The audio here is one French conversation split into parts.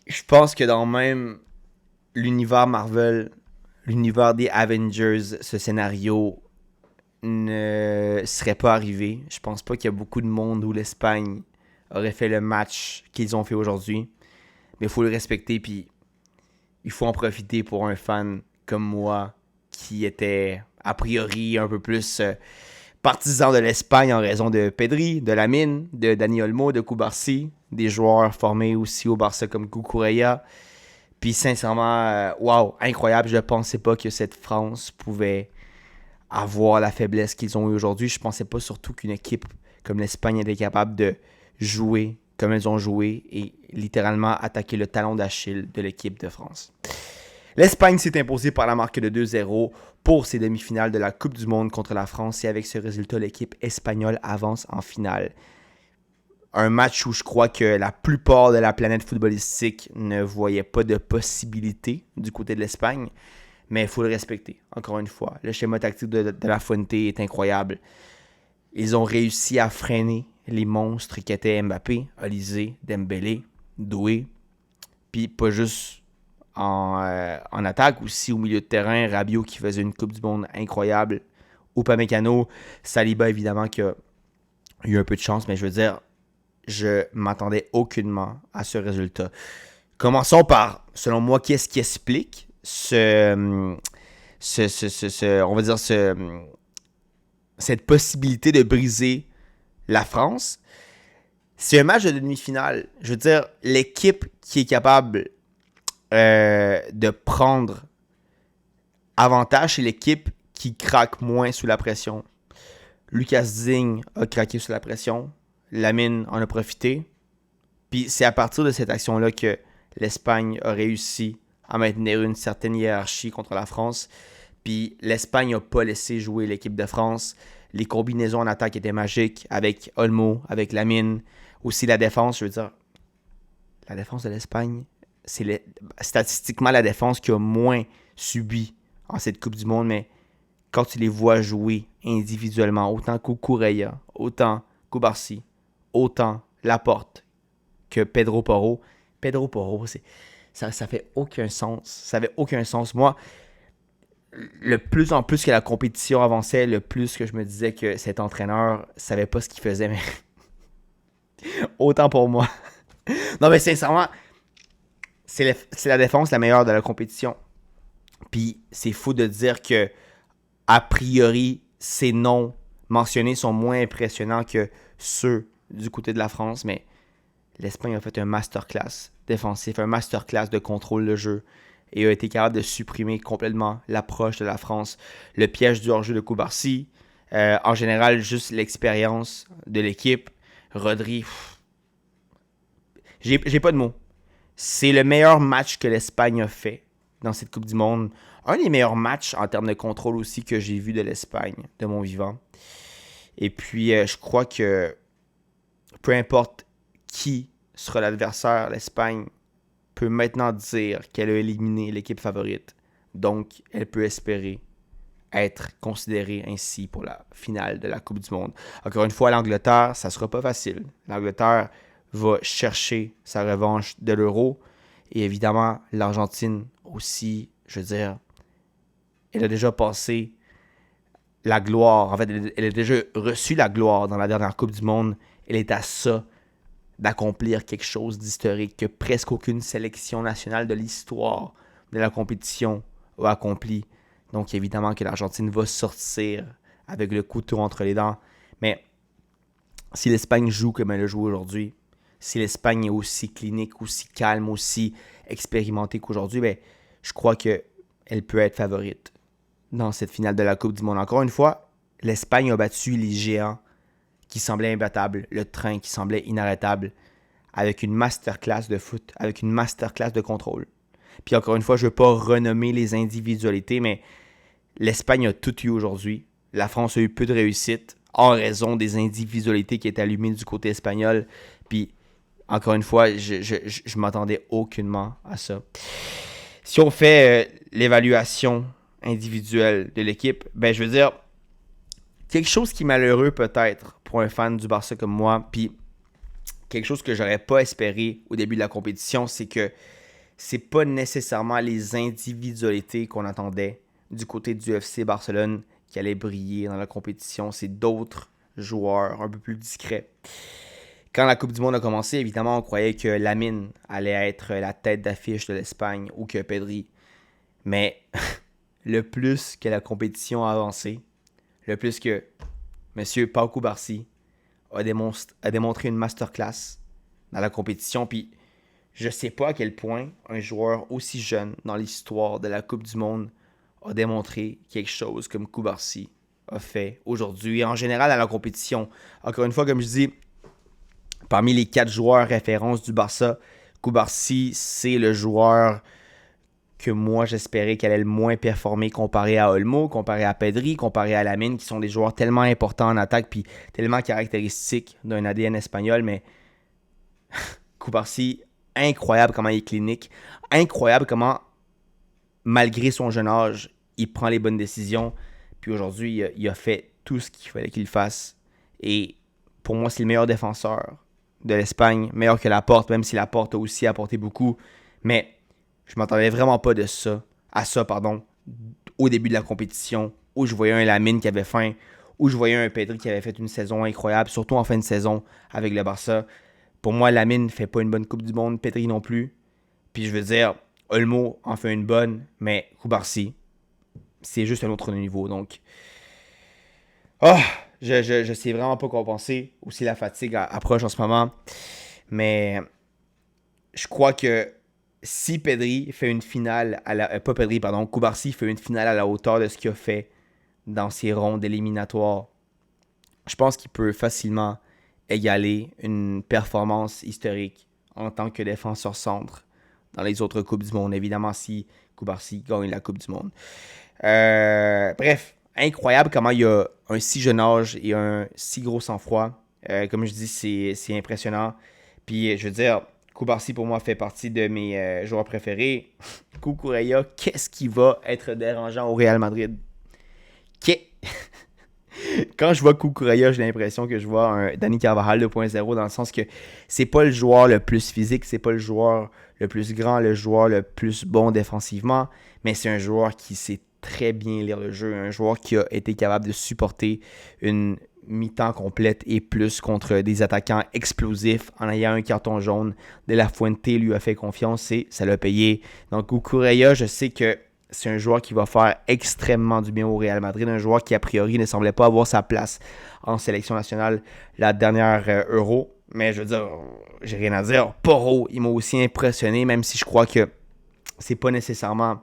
Je pense que dans même l'univers Marvel, l'univers des Avengers, ce scénario ne serait pas arrivé. Je pense pas qu'il y a beaucoup de monde où l'Espagne aurait fait le match qu'ils ont fait aujourd'hui. Mais il faut le respecter, puis il faut en profiter pour un fan comme moi qui était a priori un peu plus partisan de l'Espagne en raison de Pedri, de Lamine, de Dani Olmo, de Koubarsi, des joueurs formés aussi au Barça comme Kukureya. Puis sincèrement, wow, incroyable. Je ne pensais pas que cette France pouvait avoir la faiblesse qu'ils ont eu aujourd'hui. Je pensais pas surtout qu'une équipe comme l'Espagne était capable de jouer comme elles ont joué et littéralement attaquer le talon d'Achille de l'équipe de France. L'Espagne s'est imposée par la marque de 2-0 pour ses demi-finales de la Coupe du Monde contre la France et avec ce résultat, l'équipe espagnole avance en finale. Un match où je crois que la plupart de la planète footballistique ne voyait pas de possibilité du côté de l'Espagne, mais il faut le respecter, encore une fois. Le schéma tactique de la Fuente est incroyable. Ils ont réussi à freiner les monstres qui étaient Mbappé, Olysée, Dembélé, Doué, puis pas juste en attaque, aussi au milieu de terrain, Rabiot qui faisait une Coupe du Monde incroyable, Upamecano, Saliba évidemment qui a eu un peu de chance, mais je veux dire, je m'attendais aucunement à ce résultat. Commençons par, selon moi, qu'est-ce qui explique on va dire cette possibilité de briser la France. C'est un match de demi-finale. Je veux dire, l'équipe qui est capable de prendre avantage, c'est l'équipe qui craque moins sous la pression. Lucas Digne a craqué sous la pression. Lamine en a profité. Puis c'est à partir de cette action-là que l'Espagne a réussi à maintenir une certaine hiérarchie contre la France. Puis l'Espagne n'a pas laissé jouer l'équipe de France. Les combinaisons en attaque étaient magiques avec Olmo, avec Lamine. Aussi la défense, je veux dire, la défense de l'Espagne, c'est statistiquement la défense qui a moins subi en cette Coupe du Monde, mais quand tu les vois jouer individuellement, autant Cucurella, autant Cubarsi, autant Laporte que Pedro Porro, ça fait aucun sens. Ça avait aucun sens. Moi, le plus en plus que la compétition avançait, le plus que je me disais que cet entraîneur savait pas ce qu'il faisait, mais autant pour moi. Non, mais sincèrement, c'est la défense la meilleure de la compétition. Puis c'est fou de dire que, a priori, ces noms mentionnés sont moins impressionnants que ceux du côté de la France, mais l'Espagne a fait un masterclass défensif, un masterclass de contrôle de jeu et a été capable de supprimer complètement l'approche de la France, le piège du hors-jeu de Koubarsi, en général, juste l'expérience de l'équipe. Rodri, j'ai pas de mots. C'est le meilleur match que l'Espagne a fait dans cette Coupe du Monde. Un des meilleurs matchs en termes de contrôle aussi que j'ai vu de l'Espagne, de mon vivant. Et puis, je crois que peu importe qui sera l'adversaire, l'Espagne peut maintenant dire qu'elle a éliminé l'équipe favorite. Donc, elle peut espérer être considérée ainsi pour la finale de la Coupe du Monde. Encore une fois, l'Angleterre, ça ne sera pas facile. L'Angleterre va chercher sa revanche de l'Euro. Et évidemment, l'Argentine aussi, je veux dire, elle a déjà passé la gloire. En fait, elle a déjà reçu la gloire dans la dernière Coupe du Monde. Elle est à ça d'accomplir quelque chose d'historique que presque aucune sélection nationale de l'histoire de la compétition a accompli. Donc évidemment que l'Argentine va sortir avec le couteau entre les dents. Mais si l'Espagne joue comme elle a joué aujourd'hui, si l'Espagne est aussi clinique, aussi calme, aussi expérimentée qu'aujourd'hui, ben, je crois qu'elle peut être favorite dans cette finale de la Coupe du Monde. Encore une fois, l'Espagne a battu les géants qui semblaient imbattables, le train qui semblait inarrêtable, avec une masterclass de foot, avec une masterclass de contrôle. Puis encore une fois, je ne veux pas renommer les individualités, mais l'Espagne a tout eu aujourd'hui. La France a eu peu de réussite en raison des individualités qui étaient allumées du côté espagnol. Puis encore une fois, je m'attendais aucunement à ça. Si on fait l'évaluation individuelle de l'équipe, ben je veux dire, quelque chose qui est malheureux peut-être pour un fan du Barça comme moi, puis quelque chose que j'aurais pas espéré au début de la compétition, c'est que c'est pas nécessairement les individualités qu'on attendait du côté du FC Barcelone qui allaient briller dans la compétition. C'est d'autres joueurs un peu plus discrets. Quand la Coupe du Monde a commencé, évidemment, on croyait que Lamine allait être la tête d'affiche de l'Espagne ou que Pedri. Mais le plus que la compétition a avancé, le plus que M. Pau Cubarsí a démontré une masterclass dans la compétition. Puis je sais pas à quel point un joueur aussi jeune dans l'histoire de la Coupe du Monde a démontré quelque chose comme Cubarsí a fait aujourd'hui. En général, à la compétition, encore une fois, comme je dis, parmi les 4 joueurs références du Barça, Cubarsí, c'est le joueur que moi j'espérais qu'elle allait le moins performer comparé à Olmo, comparé à Pedri, comparé à Lamine, qui sont des joueurs tellement importants en attaque puis tellement caractéristiques d'un ADN espagnol, mais Cubarsí, incroyable comment il est clinique, incroyable comment, malgré son jeune âge, il prend les bonnes décisions, puis aujourd'hui, il a fait tout ce qu'il fallait qu'il fasse, et pour moi, c'est le meilleur défenseur de l'Espagne, meilleur que Laporte, même si Laporte a aussi apporté beaucoup, mais je m'attendais vraiment pas à ça, au début de la compétition, où je voyais un Lamine qui avait faim, où je voyais un Pedri qui avait fait une saison incroyable, surtout en fin de saison avec le Barça. Pour moi, Lamine ne fait pas une bonne Coupe du Monde, Pedri non plus. Puis je veux dire, Olmo en fait une bonne, mais Cubarsí, c'est juste un autre niveau. Donc, oh, je sais vraiment pas quoi penser. Aussi, la fatigue approche en ce moment. Mais je crois que si Pedri fait une finale pas Pedri, pardon, Cubarsí fait une finale à la hauteur de ce qu'il a fait dans ses rondes éliminatoires, je pense qu'il peut facilement égaler une performance historique en tant que défenseur centre dans les autres Coupes du Monde. Évidemment, si Cubarsí gagne la Coupe du Monde. Bref, incroyable comment il a un si jeune âge et un si gros sang-froid. Comme je dis, c'est impressionnant. Puis, je veux dire, Cubarsí, pour moi, fait partie de mes joueurs préférés. Cucurella, qu'est-ce qui va être dérangeant au Real Madrid? Quand je vois Cucurella, j'ai l'impression que je vois un Dani Carvajal 2.0 dans le sens que c'est pas le joueur le plus physique, c'est pas le joueur le plus grand, le joueur le plus bon défensivement, mais c'est un joueur qui sait très bien lire le jeu, un joueur qui a été capable de supporter une mi-temps complète et plus contre des attaquants explosifs en ayant un carton jaune. De La Fuente lui a fait confiance et ça l'a payé. Donc Cucurella, je sais que c'est un joueur qui va faire extrêmement du bien au Real Madrid, un joueur qui a priori ne semblait pas avoir sa place en sélection nationale la dernière Euro. Mais je veux dire, j'ai rien à dire. Porro, il m'a aussi impressionné, même si je crois que c'est pas nécessairement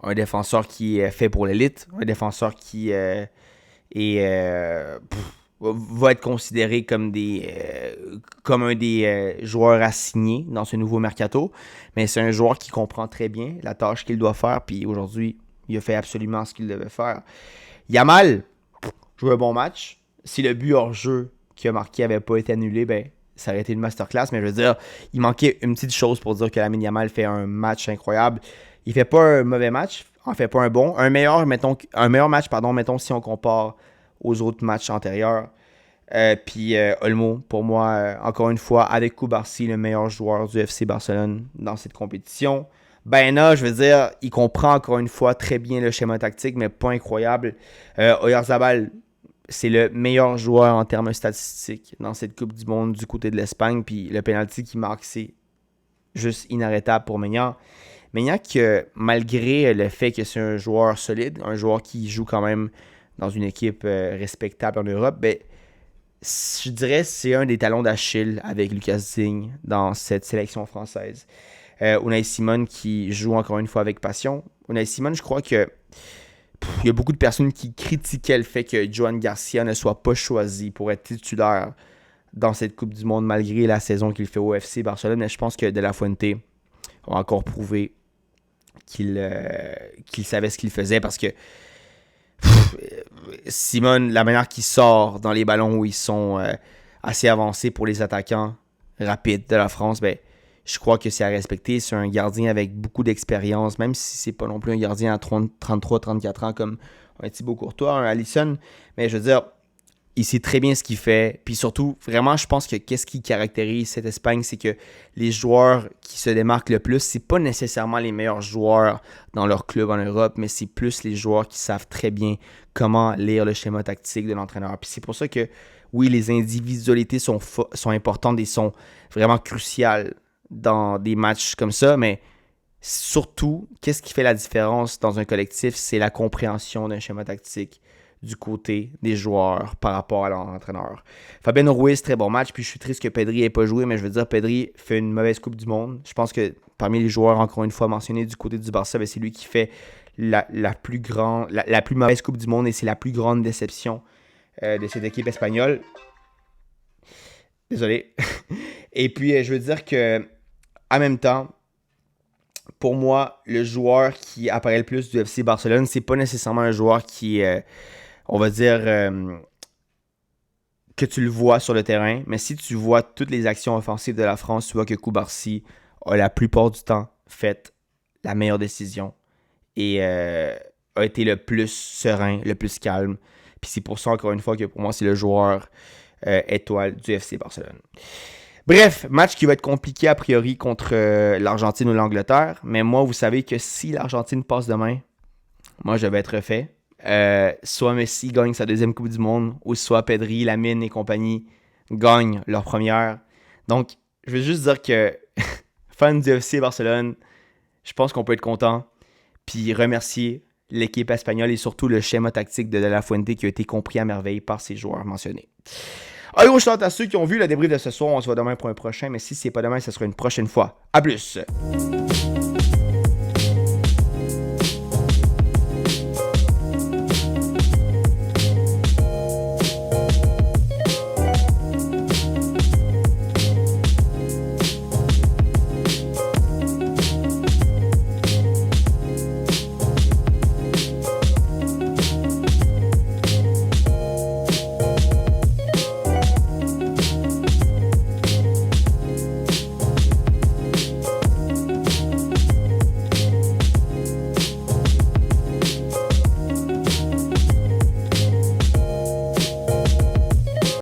un défenseur qui est fait pour l'élite, un défenseur qui va être considéré comme un des joueurs à signer dans ce nouveau mercato. Mais c'est un joueur qui comprend très bien la tâche qu'il doit faire. Puis aujourd'hui, il a fait absolument ce qu'il devait faire. Yamal joue un bon match. Si le but hors jeu qu'il a marqué n'avait pas été annulé, ben ça aurait été une masterclass. Mais je veux dire, il manquait une petite chose pour dire que Lamine Yamal fait un match incroyable. Il fait pas un mauvais match, en fait pas un bon. Un meilleur match, mettons, si on compare aux autres matchs antérieurs. Puis Olmo, pour moi, encore une fois, avec Cubarsí, le meilleur joueur du FC Barcelone dans cette compétition. Baena, je veux dire, il comprend encore une fois très bien le schéma tactique, mais pas incroyable. Oyarzabal, c'est le meilleur joueur en termes statistiques dans cette Coupe du Monde du côté de l'Espagne. Puis le penalty qu'il marque, c'est juste inarrêtable pour Maignan. Maignan que malgré le fait que c'est un joueur solide, un joueur qui joue quand même dans une équipe respectable en Europe, ben, je dirais que c'est un des talons d'Achille avec Lucas Digne dans cette sélection française. Unai Simon qui joue encore une fois avec passion. Unai Simon, je crois que il y a beaucoup de personnes qui critiquaient le fait que Johan Garcia ne soit pas choisi pour être titulaire dans cette Coupe du Monde malgré la saison qu'il fait au FC Barcelone. Mais je pense que De La Fuente a encore prouvé qu'il savait ce qu'il faisait parce que Simon, la manière qu'il sort dans les ballons où ils sont assez avancés pour les attaquants rapides de la France, ben, je crois que c'est à respecter. C'est un gardien avec beaucoup d'expérience, même si c'est pas non plus un gardien à 33-34 ans comme un Thibaut Courtois, un Alisson. Mais je veux dire, il sait très bien ce qu'il fait. Puis surtout, vraiment, je pense que qu'est-ce qui caractérise cette Espagne, c'est que les joueurs qui se démarquent le plus, c'est pas nécessairement les meilleurs joueurs dans leur club en Europe, mais c'est plus les joueurs qui savent très bien comment lire le schéma tactique de l'entraîneur. Puis c'est pour ça que, oui, les individualités sont importantes et sont vraiment cruciales dans des matchs comme ça, mais surtout, qu'est-ce qui fait la différence dans un collectif, c'est la compréhension d'un schéma tactique du côté des joueurs par rapport à l'entraîneur. Fabien Ruiz, très bon match, puis je suis triste que Pedri n'ait pas joué, mais je veux dire, Pedri fait une mauvaise Coupe du Monde. Je pense que parmi les joueurs, encore une fois mentionnés du côté du Barça, c'est lui qui fait la plus mauvaise Coupe du Monde et c'est la plus grande déception de cette équipe espagnole. Désolé. Et puis, je veux dire que en même temps, pour moi, le joueur qui apparaît le plus du FC Barcelone, c'est pas nécessairement un joueur qui on va dire, que tu le vois sur le terrain, mais si tu vois toutes les actions offensives de la France, tu vois que Cubarsí a la plupart du temps fait la meilleure décision et a été le plus serein, le plus calme. Puis c'est pour ça, encore une fois, que pour moi, c'est le joueur étoile du FC Barcelone. Bref, match qui va être compliqué a priori contre l'Argentine ou l'Angleterre, mais moi, vous savez que si l'Argentine passe demain, moi, je vais être refait. Soit Messi gagne sa deuxième Coupe du Monde, ou soit Pedri, Lamine et compagnie gagnent leur première. Donc, je veux juste dire que, fan du FC Barcelone, je pense qu'on peut être content, puis remercier l'équipe espagnole et surtout le schéma tactique de La Fuente qui a été compris à merveille par ces joueurs mentionnés. Allez, je tente à ceux qui ont vu le débrief de ce soir. On se voit demain pour un prochain, mais si c'est pas demain, ce sera une prochaine fois. À plus!